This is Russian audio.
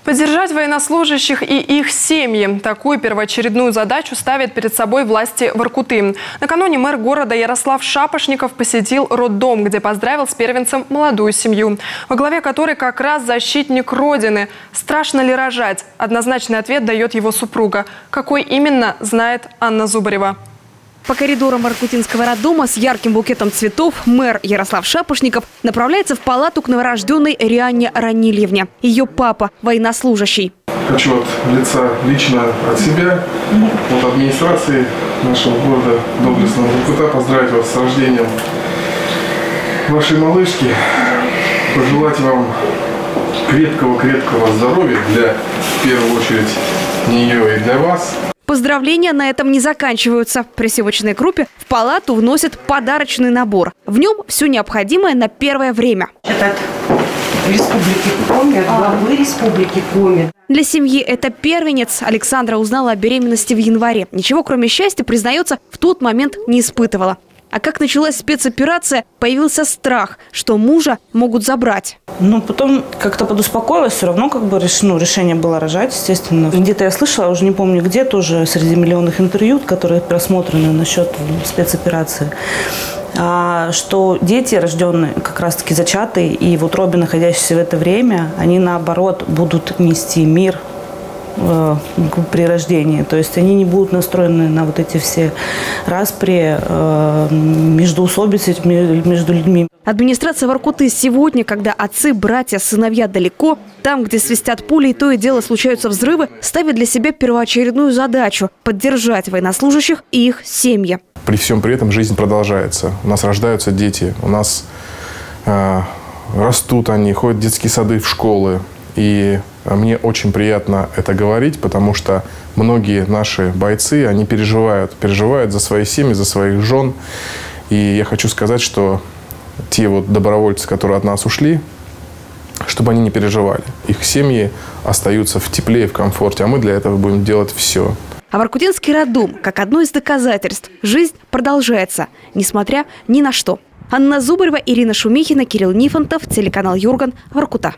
Поддержать военнослужащих и их семьи. Такую первоочередную задачу ставят перед собой власти Воркуты. Накануне мэр города Ярослав Шапошников посетил роддом, где поздравил с первенцем молодую семью, во главе которой как раз защитник Родины. Страшно ли рожать? Однозначный ответ дает его супруга. Какой именно, знает Анна Зубарева. По коридорам воркутинского роддома с ярким букетом цветов мэр Ярослав Шапошников направляется в палату к новорожденной Рианне Ранильевне. Ее папа – военнослужащий. Хочу от лица лично от себя, от администрации нашего города доблестного Воркута поздравить вас с рождением вашей малышки, пожелать вам крепкого здоровья в первую очередь нее и для вас. Поздравления на этом не заканчиваются. При съемочной группе в палату вносят подарочный набор. В нем все необходимое на первое время. Это от Республики Коми, от главы Республики Коми. Для семьи это первенец. Александра узнала о беременности в январе. Ничего, кроме счастья, признается, в тот момент не испытывала. А как началась спецоперация, появился страх, что мужа могут забрать. Потом как-то подуспокоилась, все равно решение было рожать, естественно. Где-то я слышала, уже не помню где, тоже среди миллионных интервью, которые просмотрены насчет спецоперации, что дети, рожденные, как раз-таки зачатые, и в утробе находящиеся в это время, они наоборот будут нести мир при рождении. То есть они не будут настроены на вот эти все распри, междоусобицы между людьми. Администрация Воркуты сегодня, когда отцы, братья, сыновья далеко, там, где свистят пули и то и дело случаются взрывы, ставит для себя первоочередную задачу – поддержать военнослужащих и их семьи. При всем при этом жизнь продолжается. У нас рождаются дети, у нас растут они, ходят в детские сады, в школы. И мне очень приятно это говорить, потому что многие наши бойцы, они переживают за свои семьи, за своих жен. И я хочу сказать, что те добровольцы, которые от нас ушли, чтобы они не переживали. Их семьи остаются в тепле и в комфорте, а мы для этого будем делать все. А воркутинский роддом, как одно из доказательств, жизнь продолжается, несмотря ни на что. Анна Зубарева, Ирина Шумихина, Кирилл Нифонтов, телеканал Юрган, Воркута.